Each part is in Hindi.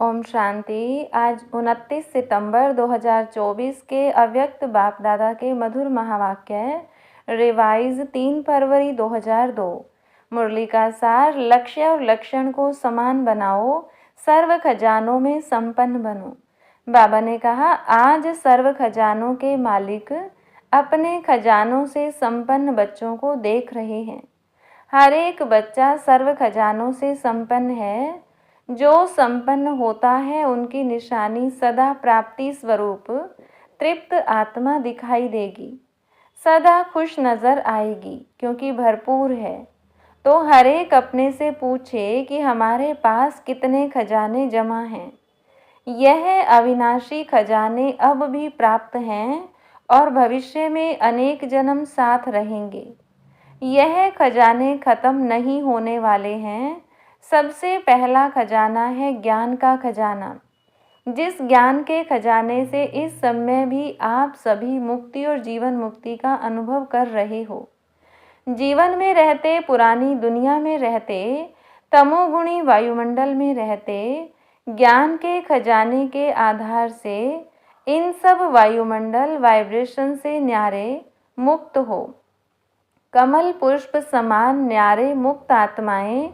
ओम शांति। आज 29 सितंबर 2024 के अव्यक्त बाप दादा के मधुर महावाक्य रिवाइज 3 फरवरी 2002। मुरली का सार, लक्ष्य और लक्षण को समान बनाओ, सर्व खजानों में संपन्न बनो। बाबा ने कहा, आज सर्व खजानों के मालिक अपने खजानों से संपन्न बच्चों को देख रहे हैं। हर एक बच्चा सर्व खजानों से संपन्न है। जो संपन्न होता है उनकी निशानी सदा प्राप्ति स्वरूप तृप्त आत्मा दिखाई देगी, सदा खुश नजर आएगी क्योंकि भरपूर है। तो हर एक अपने से पूछे कि हमारे पास कितने खजाने जमा हैं। यह अविनाशी खजाने अब भी प्राप्त हैं और भविष्य में अनेक जन्म साथ रहेंगे। यह खजाने खत्म नहीं होने वाले हैं। सबसे पहला खजाना है ज्ञान का खजाना। जिस ज्ञान के खजाने से इस समय भी आप सभी मुक्ति और जीवन मुक्ति का अनुभव कर रहे हो। जीवन में रहते, पुरानी दुनिया में रहते, तमोगुणी वायुमंडल में रहते, ज्ञान के खजाने के आधार से इन सब वायुमंडल वाइब्रेशन से न्यारे मुक्त हो। कमल पुष्प समान न्यारे मुक्त आत्माएं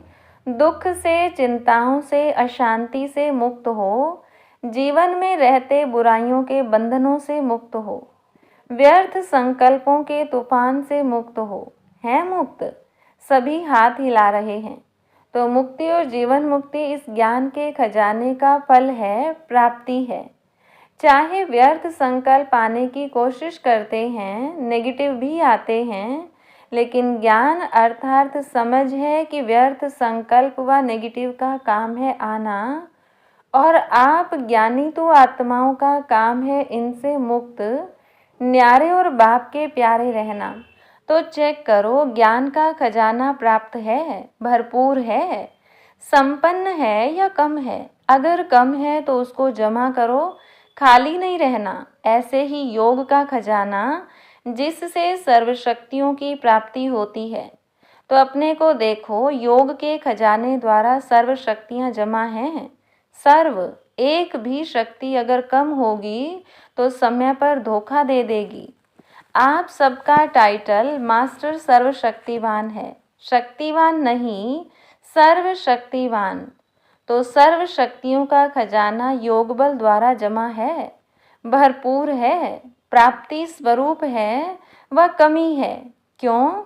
दुख से, चिंताओं से, अशांति से मुक्त हो। जीवन में रहते बुराइयों के बंधनों से मुक्त हो। व्यर्थ संकल्पों के तूफान से मुक्त हो। हैं मुक्त? सभी हाथ हिला रहे हैं। तो मुक्ति और जीवन मुक्ति इस ज्ञान के खजाने का फल है, प्राप्ति है। चाहे व्यर्थ संकल्प पाने की कोशिश करते हैं, नेगेटिव भी आते हैं, लेकिन ज्ञान अर्थात समझ है कि व्यर्थ संकल्प व नेगेटिव का काम है आना, और आप ज्ञानी तो आत्माओं का काम है इनसे मुक्त, न्यारे और बाप के प्यारे रहना। तो चेक करो, ज्ञान का खजाना प्राप्त है, भरपूर है, संपन्न है या कम है। अगर कम है तो उसको जमा करो, खाली नहीं रहना। ऐसे ही योग का खजाना, जिससे सर्व शक्तियों की प्राप्ति होती है। तो अपने को देखो, योग के खजाने द्वारा सर्व शक्तियां जमा हैं। सर्व एक भी शक्ति अगर कम होगी तो समय पर धोखा दे देगी। आप सबका टाइटल मास्टर सर्वशक्तिवान है, शक्तिवान नहीं, सर्वशक्तिवान। तो सर्व शक्तियों का खजाना योग बल द्वारा जमा है, भरपूर है, प्राप्ति स्वरूप है, वह कमी है। क्यों?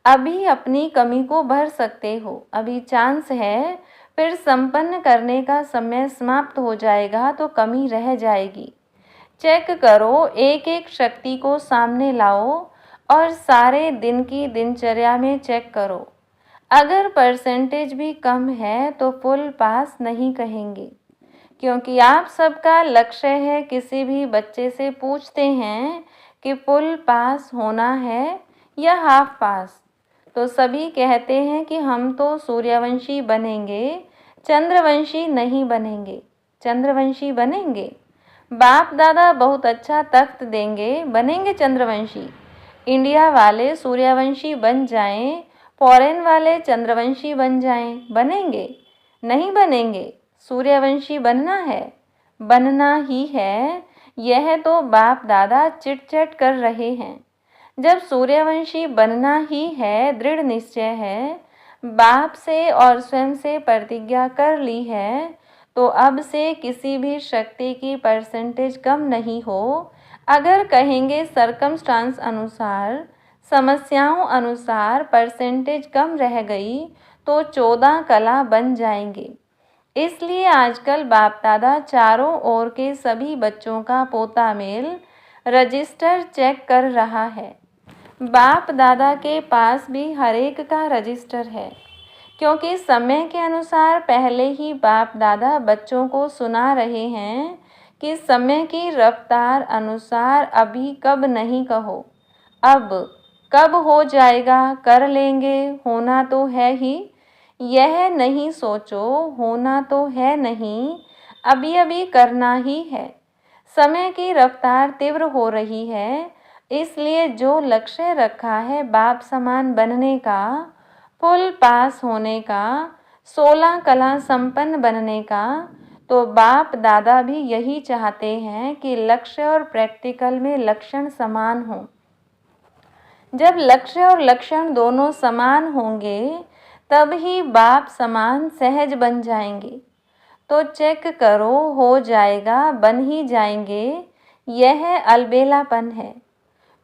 अभी अपनी कमी को भर सकते हो, अभी चांस है, फिर संपन्न करने का समय समाप्त हो जाएगा तो कमी रह जाएगी। चेक करो, एक एक शक्ति को सामने लाओ और सारे दिन की दिनचर्या में चेक करो। अगर परसेंटेज भी कम है तो फुल पास नहीं कहेंगे, क्योंकि आप सबका लक्ष्य है। किसी भी बच्चे से पूछते हैं कि फुल पास होना है या हाफ पास, तो सभी कहते हैं कि हम तो सूर्यवंशी बनेंगे, चंद्रवंशी नहीं बनेंगे। चंद्रवंशी बनेंगे, बाप दादा बहुत अच्छा तख्त देंगे, बनेंगे चंद्रवंशी। इंडिया वाले सूर्यवंशी बन जाएं, फॉरेन वाले चंद्रवंशी बन जाएं, बनेंगे? नहीं बनेंगे। सूर्यवंशी बनना है, बनना ही है। यह तो बाप दादा चिट-चट कर रहे हैं। जब सूर्यवंशी बनना ही है, दृढ़ निश्चय है, बाप से और स्वयं से प्रतिज्ञा कर ली है, तो अब से किसी भी शक्ति की परसेंटेज कम नहीं हो। अगर कहेंगे सरकमस्टांस अनुसार, समस्याओं अनुसार परसेंटेज कम रह गई तो 14 कला बन जाएंगे। इसलिए आजकल बाप दादा चारों ओर के सभी बच्चों का पोता मेल रजिस्टर चेक कर रहा है। बाप दादा के पास भी हर एक का रजिस्टर है, क्योंकि समय के अनुसार पहले ही बाप दादा बच्चों को सुना रहे हैं कि समय की रफ्तार अनुसार अभी कब नहीं कहो, अब कब हो जाएगा, कर लेंगे, होना तो है ही। यह नहीं सोचो होना तो है नहीं, अभी अभी करना ही है। समय की रफ्तार तीव्र हो रही है, इसलिए जो लक्ष्य रखा है बाप समान बनने का, फुल पास होने का, 16 कला संपन्न बनने का, तो बाप दादा भी यही चाहते हैं कि लक्ष्य और प्रैक्टिकल में लक्षण समान हों। जब लक्ष्य और लक्षण दोनों समान होंगे तब ही बाप समान सहज बन जाएंगे। तो चेक करो, हो जाएगा, बन ही जाएंगे। यह अलबेलापन है।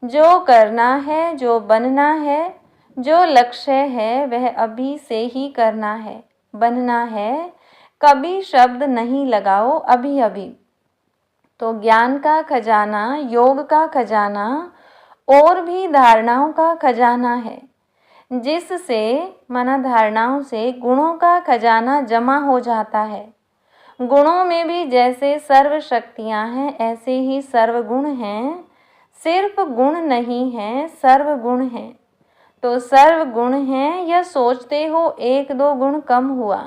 जो करना है, जो बनना है, जो लक्ष्य है, वह अभी से ही करना है, बनना है। कभी शब्द नहीं लगाओ अभी अभी। तो ज्ञान का खजाना, योग का खजाना और भी धारणाओं का खजाना है, जिससे माना धारणाओं से गुणों का खजाना जमा हो जाता है। गुणों में भी जैसे सर्व शक्तियाँ हैं ऐसे ही सर्वगुण हैं। सिर्फ गुण नहीं हैं, सर्वगुण हैं। तो सर्वगुण हैं, यह सोचते हो एक दो गुण कम हुआ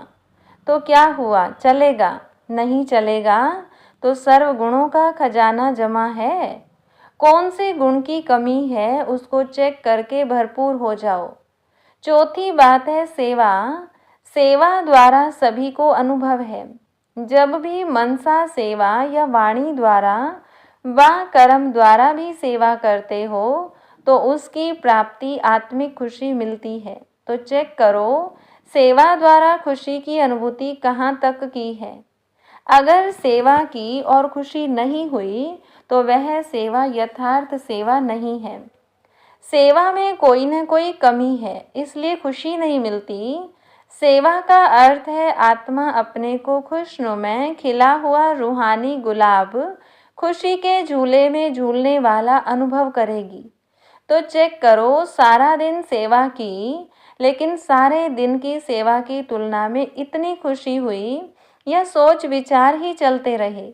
तो क्या हुआ, चलेगा? नहीं चलेगा। तो सर्वगुणों का खजाना जमा है। कौन से गुण की कमी है उसको चेक करके भरपूर हो जाओ। चौथी बात है सेवा। सेवा द्वारा सभी को अनुभव है। जब भी मनसा सेवा या वाणी द्वारा व कर्म द्वारा भी सेवा करते हो तो उसकी प्राप्ति आत्मिक खुशी मिलती है। तो चेक करो सेवा द्वारा खुशी की अनुभूति कहाँ तक की है। अगर सेवा की और खुशी नहीं हुई तो वह सेवा यथार्थ सेवा नहीं है। सेवा में कोई न कोई कमी है, इसलिए खुशी नहीं मिलती। सेवा का अर्थ है आत्मा अपने को खुशनुमा खिला हुआ रूहानी गुलाब खुशी के झूले में झूलने वाला अनुभव करेगी। तो चेक करो सारा दिन सेवा की, लेकिन सारे दिन की सेवा की तुलना में इतनी खुशी हुई, यह सोच विचार ही चलते रहे,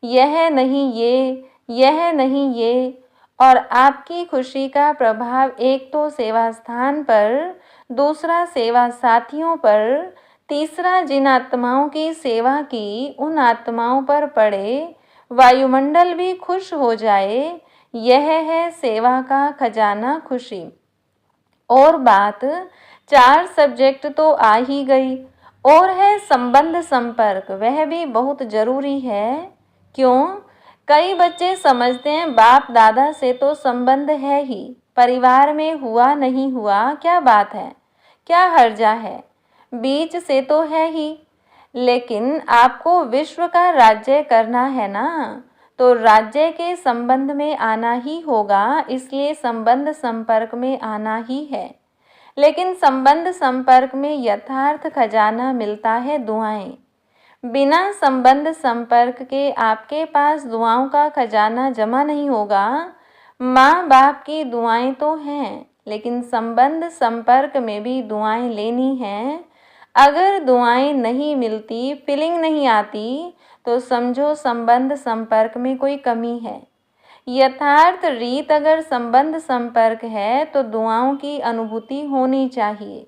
यह नहीं ये, यह नहीं ये। और आपकी खुशी का प्रभाव एक तो सेवा स्थान पर, दूसरा सेवा साथियों पर, तीसरा जिन आत्माओं की सेवा की उन आत्माओं पर पड़े, वायुमंडल भी खुश हो जाए। यह है सेवा का खजाना खुशी। और बात 4 सब्जेक्ट तो आ ही गई, और है संबंध संपर्क, वह भी बहुत जरूरी है। क्यों? कई बच्चे समझते हैं बाप दादा से तो संबंध है ही, परिवार में हुआ नहीं हुआ क्या बात है, क्या हर्जा है, बीच से तो है ही। लेकिन आपको विश्व का राज्य करना है ना, तो राज्य के संबंध में आना ही होगा, इसलिए संबंध संपर्क में आना ही है। लेकिन संबंध संपर्क में यथार्थ खजाना मिलता है दुआएं। बिना संबंध संपर्क के आपके पास दुआओं का खजाना जमा नहीं होगा। माँ बाप की दुआएं तो हैं, लेकिन संबंध संपर्क में भी दुआएं लेनी हैं। अगर दुआएं नहीं मिलती, फीलिंग नहीं आती, तो समझो संबंध संपर्क में कोई कमी है। यथार्थ रीत अगर संबंध संपर्क है तो दुआओं की अनुभूति होनी चाहिए।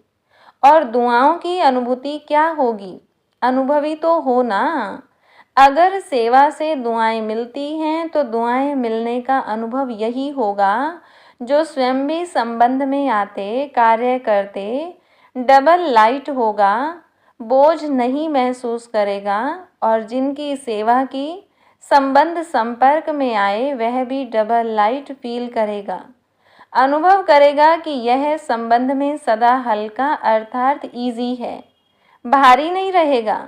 और दुआओं की अनुभूति क्या होगी? अनुभवी तो हो ना। अगर सेवा से दुआएं मिलती हैं तो दुआएं मिलने का अनुभव यही होगा। जो स्वयं भी संबंध में आते, कार्य करते, डबल लाइट होगा, बोझ नहीं महसूस करेगा। और जिनकी सेवा की संबंध संपर्क में आए वह भी डबल लाइट फील करेगा, अनुभव करेगा कि यह संबंध में सदा हल्का अर्थात इजी है, भारी नहीं रहेगा।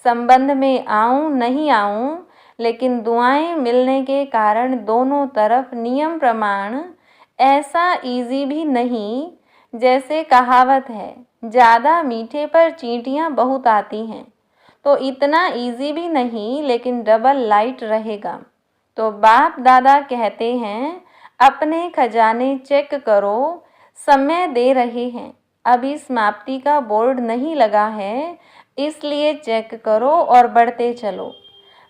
संबंध में आऊं नहीं आऊं, लेकिन दुआएं मिलने के कारण दोनों तरफ नियम प्रमाण ऐसा इजी भी नहीं। जैसे कहावत है, ज़्यादा मीठे पर चींटियां बहुत आती हैं, तो इतना इजी भी नहीं, लेकिन डबल लाइट रहेगा। तो बाप दादा कहते हैं अपने खजाने चेक करो, समय दे रहे हैं, अभी समाप्ति का बोर्ड नहीं लगा है, इसलिए चेक करो और बढ़ते चलो।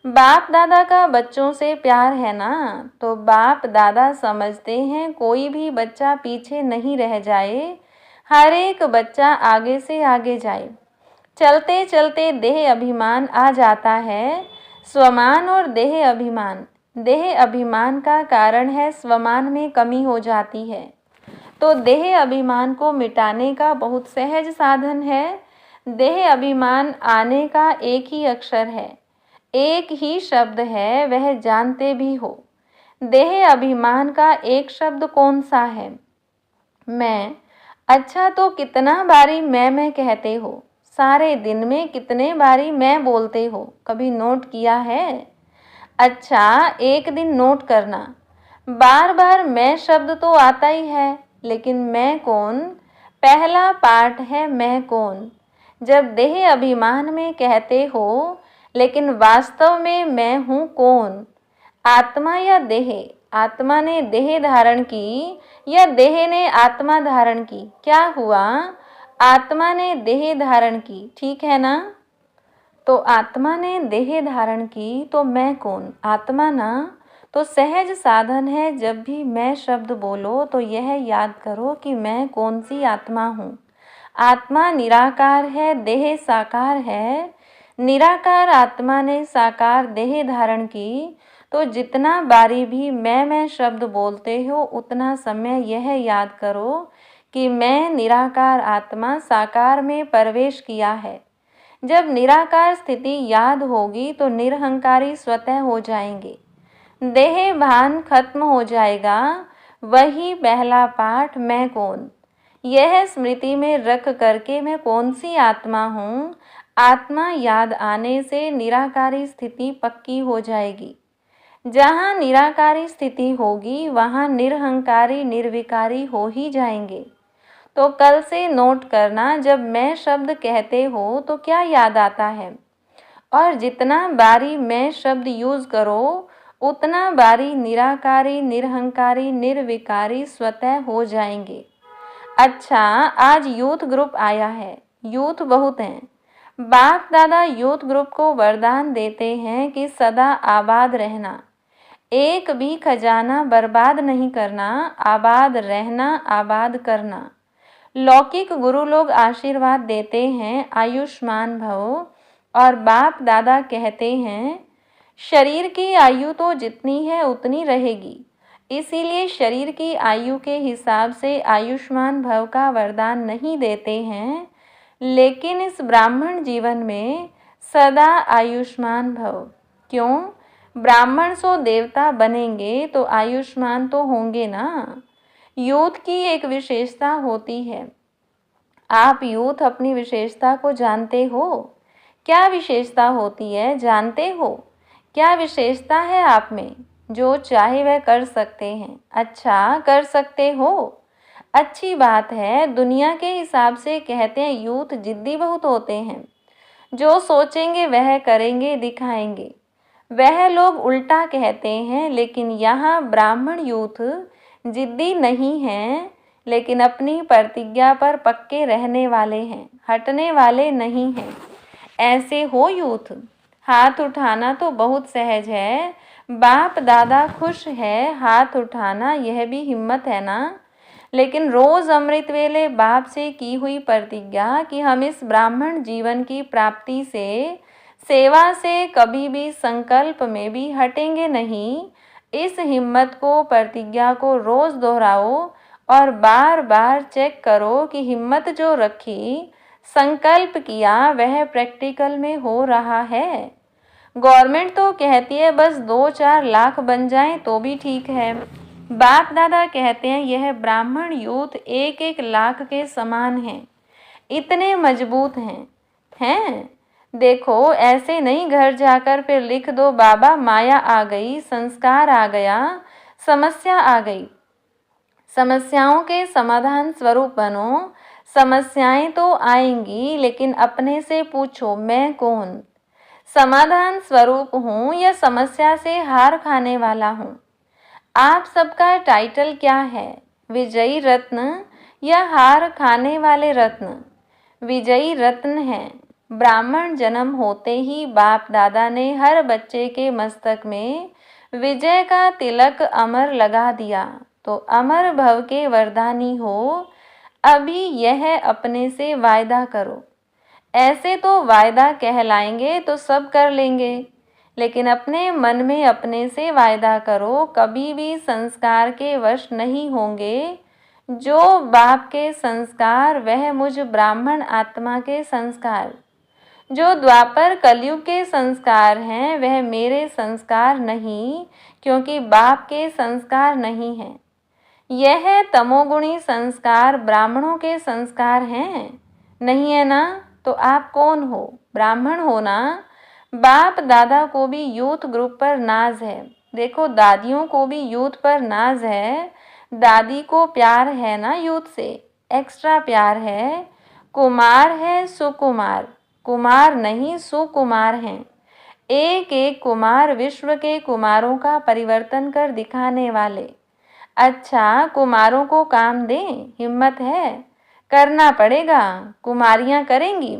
बाप दादा का बच्चों से प्यार है ना, तो बाप दादा समझते हैं कोई भी बच्चा पीछे नहीं रह जाए, हर एक बच्चा आगे से आगे जाए। चलते चलते देह अभिमान आ जाता है। स्वमान और देह अभिमान, देह अभिमान का कारण है स्वमान में कमी हो जाती है। तो देह अभिमान को मिटाने का बहुत सहज साधन है। देह अभिमान आने का एक ही अक्षर है, एक ही शब्द है, वह जानते भी हो। देह अभिमान का एक शब्द कौन सा है? मैं। अच्छा, तो कितना बारी मैं कहते हो? सारे दिन में कितने बारी मैं बोलते हो? कभी नोट किया है? अच्छा, एक दिन नोट करना। बार बार मैं शब्द तो आता ही है, लेकिन मैं कौन? पहला पाठ है मैं कौन। जब देह अभिमान में कहते हो, लेकिन वास्तव में मैं हूँ कौन? आत्मा या देह? आत्मा ने देह धारण की या देह ने आत्मा धारण की? क्या हुआ? आत्मा ने देह धारण की, ठीक है ना? तो आत्मा ने देह धारण की, तो मैं कौन? आत्मा ना। तो सहज साधन है, जब भी मैं शब्द बोलो तो यह याद करो कि मैं कौन सी आत्मा हूँ। आत्मा निराकार है, देह साकार है। निराकार आत्मा ने साकार देह धारण की, तो जितना बारी भी मैं शब्द बोलते हो, उतना समय यह याद करो कि मैं निराकार आत्मा साकार में प्रवेश किया है। जब निराकार स्थिति याद होगी तो निरहंकारी स्वतः हो जाएंगे। देह भान खत्म हो जाएगा। वही पहला पाठ मैं कौन, यह स्मृति में रख करके मैं कौन सी आत्मा हूँ, आत्मा याद आने से निराकारी स्थिति पक्की हो जाएगी। जहाँ निराकारी स्थिति होगी वहाँ निरहंकारी निर्विकारी हो ही जाएंगे। तो कल से नोट करना, जब मैं शब्द कहते हो तो क्या याद आता है, और जितना बारी मैं शब्द यूज करो, उतना बारी निराकारी निरहंकारी निर्विकारी स्वतः हो जाएंगे। अच्छा, आज यूथ ग्रुप आया है। यूथ बहुत हैं। बाप दादा यूथ ग्रुप को वरदान देते हैं कि सदा आबाद रहना, एक भी खजाना बर्बाद नहीं करना, आबाद रहना, आबाद करना। लौकिक गुरु लोग आशीर्वाद देते हैं आयुष्मान भव, और बाप दादा कहते हैं शरीर की आयु तो जितनी है उतनी रहेगी, इसीलिए शरीर की आयु के हिसाब से आयुष्मान भव का वरदान नहीं देते हैं, लेकिन इस ब्राह्मण जीवन में सदा आयुष्मान भव। क्यों? ब्राह्मण सो देवता बनेंगे तो आयुष्मान तो होंगे ना। यूथ की एक विशेषता होती है। आप यूथ अपनी विशेषता को जानते हो? क्या विशेषता होती है, जानते हो? क्या विशेषता है आप में? जो चाहे वह कर सकते हैं। अच्छा, कर सकते हो, अच्छी बात है। दुनिया के हिसाब से कहते हैं यूथ जिद्दी बहुत होते हैं, जो सोचेंगे वह करेंगे, दिखाएंगे। वह लोग उल्टा कहते हैं, लेकिन यहाँ ब्राह्मण यूथ जिद्दी नहीं हैं, लेकिन अपनी प्रतिज्ञा पर पक्के रहने वाले हैं, हटने वाले नहीं हैं। ऐसे हो यूथ? हाथ उठाना तो बहुत सहज है। बाप दादा खुश है, हाथ उठाना यह भी हिम्मत है ना। लेकिन रोज अमृत वेले बाप से की हुई प्रतिज्ञा कि हम इस ब्राह्मण जीवन की प्राप्ति से, सेवा से कभी भी संकल्प में भी हटेंगे नहीं। इस हिम्मत को, प्रतिज्ञा को रोज दोहराओ और बार बार चेक करो कि हिम्मत जो रखी, संकल्प किया, वह प्रैक्टिकल में हो रहा है। गवर्नमेंट तो कहती है बस 2-4 लाख बन जाएं तो भी ठीक है। बाप दादा कहते हैं यह ब्राह्मण यूथ 1-1 लाख के समान हैं, इतने मजबूत हैं। देखो, ऐसे नहीं घर जाकर फिर लिख दो बाबा माया आ गई, संस्कार आ गया, समस्या आ गई। समस्याओं के समाधान स्वरूप बनो। समस्याएं तो आएंगी, लेकिन अपने से पूछो मैं कौन? समाधान स्वरूप हूँ या समस्या से हार खाने वाला हूँ? आप सबका टाइटल क्या है? विजयी रत्न या हार खाने वाले रत्न? विजयी रत्न है। ब्राह्मण जन्म होते ही बाप दादा ने हर बच्चे के मस्तक में विजय का तिलक अमर लगा दिया, तो अमर भव के वरदानी हो। अभी यह अपने से वायदा करो। ऐसे तो वायदा कहलाएंगे तो सब कर लेंगे, लेकिन अपने मन में अपने से वायदा करो, कभी भी संस्कार के वश नहीं होंगे। जो बाप के संस्कार, वह मुझ ब्राह्मण आत्मा के संस्कार। जो द्वापर कलयुग के संस्कार हैं वह मेरे संस्कार नहीं, क्योंकि बाप के संस्कार नहीं हैं। यह तमोगुणी संस्कार ब्राह्मणों के संस्कार हैं, नहीं है ना? तो आप कौन हो? ब्राह्मण हो ना? बाप दादा को भी यूथ ग्रुप पर नाज है। देखो, दादियों को भी यूथ पर नाज है। दादी को प्यार है ना यूथ से, एक्स्ट्रा प्यार है। कुमार है सुकुमार, कुमार नहीं सुकुमार हैं। एक एक कुमार विश्व के कुमारों का परिवर्तन कर दिखाने वाले। अच्छा, कुमारों को काम दें, हिम्मत है? करना पड़ेगा। कुमारियां करेंगी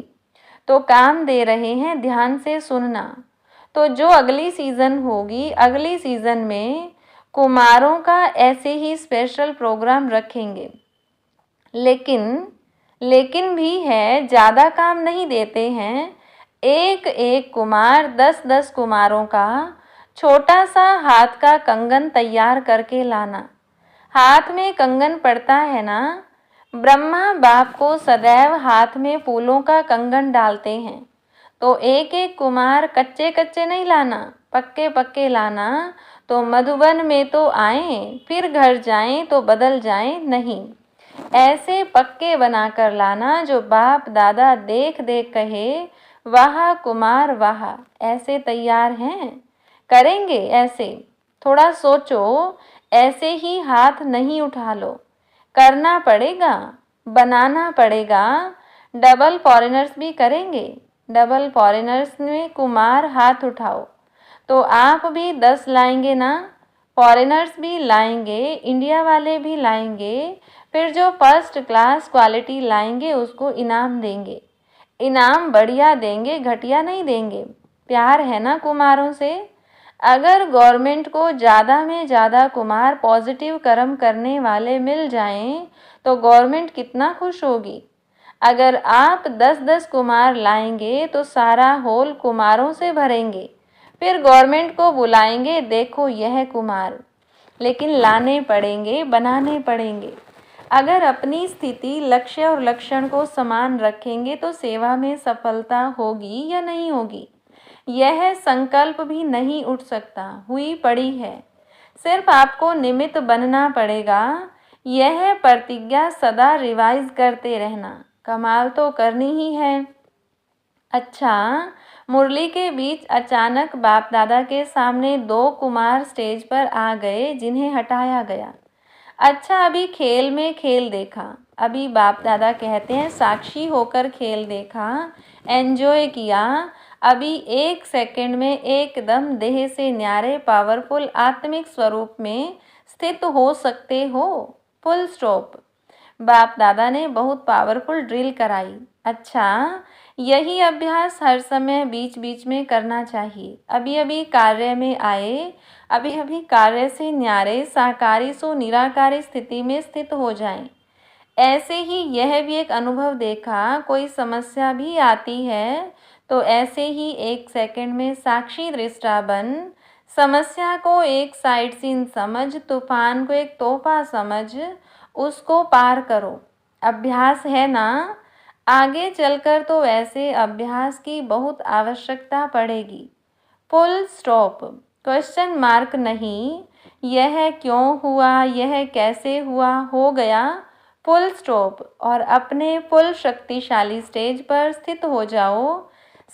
तो काम दे रहे हैं, ध्यान से सुनना। तो जो अगली सीज़न होगी, अगली सीज़न में कुमारों का ऐसे ही स्पेशल प्रोग्राम रखेंगे। लेकिन भी है, ज़्यादा काम नहीं देते हैं। एक एक कुमार 10-10 कुमारों का छोटा सा हाथ का कंगन तैयार करके लाना। हाथ में कंगन पड़ता है ना? ब्रह्मा बाप को सदैव हाथ में फूलों का कंगन डालते हैं। तो एक एक कुमार कच्चे कच्चे नहीं लाना, पक्के पक्के लाना। तो मधुबन में तो आए, फिर घर जाएं तो बदल जाएं नहीं। ऐसे पक्के बनाकर लाना जो बाप दादा देख देख कहे, वाह कुमार वाह। ऐसे तैयार हैं? करेंगे ऐसे? थोड़ा सोचो। ऐसे ही हाथ नहीं उठा लो, करना पड़ेगा, बनाना पड़ेगा। डबल फॉरेनर्स भी करेंगे। डबल फॉरेनर्स में कुमार हाथ उठाओ। तो आप भी 10 लाएंगे ना? फॉरेनर्स भी लाएंगे, इंडिया वाले भी लाएंगे। फिर जो फर्स्ट क्लास क्वालिटी लाएंगे उसको इनाम देंगे। इनाम बढ़िया देंगे, घटिया नहीं देंगे। प्यार है ना कुमारों से? अगर गवर्नमेंट को ज़्यादा में ज़्यादा कुमार पॉजिटिव कर्म करने वाले मिल जाएं तो गवर्नमेंट कितना खुश होगी। अगर आप 10-10 कुमार लाएंगे तो सारा हॉल कुमारों से भरेंगे। फिर गवर्नमेंट को बुलाएंगे, देखो यह कुमार। लेकिन लाने पड़ेंगे, बनाने पड़ेंगे। अगर अपनी स्थिति, लक्ष्य और लक्षण को समान रखेंगे तो सेवा में सफलता होगी या नहीं होगी, यह संकल्प भी नहीं उठ सकता, हुई पड़ी है। सिर्फ आपको निमित्त बनना पड़ेगा। यह प्रतिज्ञा सदा रिवाइज करते रहना। कमाल तो करनी ही है। अच्छा, मुरली के बीच अचानक बाप दादा के सामने 2 कुमार स्टेज पर आ गए जिन्हें हटाया गया। अच्छा, अभी खेल में खेल देखा। अभी बाप दादा कहते हैं साक्षी होकर खेल देखा, एंजॉय किया। अभी 1 सेकंड में एकदम देह से न्यारे पावरफुल आत्मिक स्वरूप में स्थित हो सकते हो। Full stop. बाप दादा ने बहुत पावरफुल ड्रिल कराई। अच्छा, यही अभ्यास हर समय बीच बीच में करना चाहिए। अभी अभी कार्य में आए, अभी अभी कार्य से न्यारे साकारी सो निराकारी स्थिति में स्थित हो जाएं। ऐसे ही यह भी एक अनुभव देखा, कोई समस्या भी आती है तो ऐसे ही 1 सेकंड में साक्षी दृष्टा बन, समस्या को एक साइड सीन समझ, तूफान को एक तोहफा समझ, उसको पार करो। अभ्यास है ना? आगे चलकर तो ऐसे अभ्यास की बहुत आवश्यकता पड़ेगी। Full stop. क्वेश्चन मार्क नहीं। यह क्यों हुआ, यह कैसे हुआ, हो गया। Full stop. और अपने फुल शक्तिशाली स्टेज पर स्थित हो जाओ।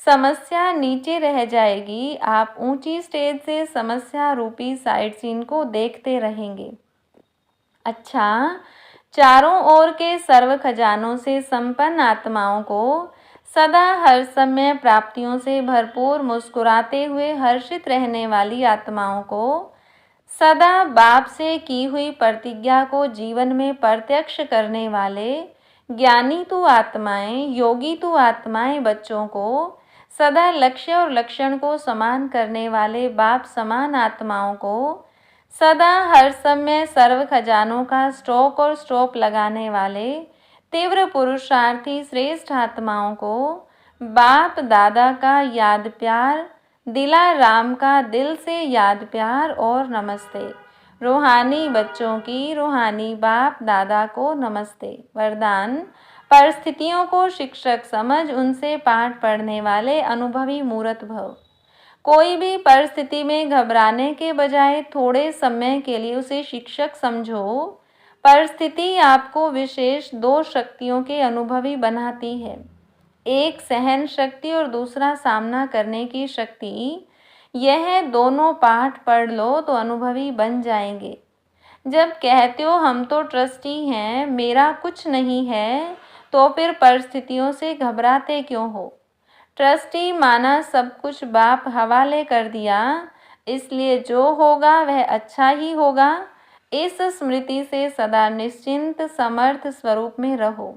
समस्या नीचे रह जाएगी, आप ऊंची स्टेज से समस्या रूपी साइड सीन को देखते रहेंगे। अच्छा, चारों ओर के सर्व खजानों से संपन्न आत्माओं को सदा हर समय प्राप्तियों से भरपूर मुस्कुराते हुए हर्षित रहने वाली आत्माओं को सदा बाप से की हुई प्रतिज्ञा को जीवन में प्रत्यक्ष करने वाले ज्ञानी तु आत्माएं, योगी तु आत्माएं बच्चों को सदा लक्ष्य और लक्षण को समान करने वाले बाप समान आत्माओं को सदा हर समय सर्व खजानों का स्टॉक और स्टॉप लगाने वाले तीव्र पुरुषार्थी श्रेष्ठ आत्माओं को बाप दादा का याद प्यार, दिला राम का दिल से याद प्यार और नमस्ते। रूहानी बच्चों की रूहानी बाप दादा को नमस्ते। वरदान। परिस्थितियों को शिक्षक समझ उनसे पाठ पढ़ने वाले अनुभवी मूर्त भव। कोई भी परिस्थिति में घबराने के बजाय थोड़े समय के लिए उसे शिक्षक समझो। परिस्थिति आपको विशेष दो शक्तियों के अनुभवी बनाती है, एक सहन शक्ति और दूसरा सामना करने की शक्ति। यह दोनों पाठ पढ़ लो तो अनुभवी बन जाएंगे। जब कहते हो हम तो ट्रस्टी हैं, मेरा कुछ नहीं है, तो फिर परिस्थितियों से घबराते क्यों हो? ट्रस्टी माना सब कुछ बाप हवाले कर दिया, इसलिए जो होगा वह अच्छा ही होगा। इस स्मृति से सदा निश्चिंत समर्थ स्वरूप में रहो।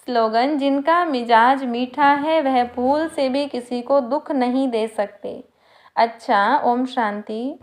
स्लोगन: जिनका मिजाज मीठा है वह भूल से भी किसी को दुख नहीं दे सकते। अच्छा, ओम शांति।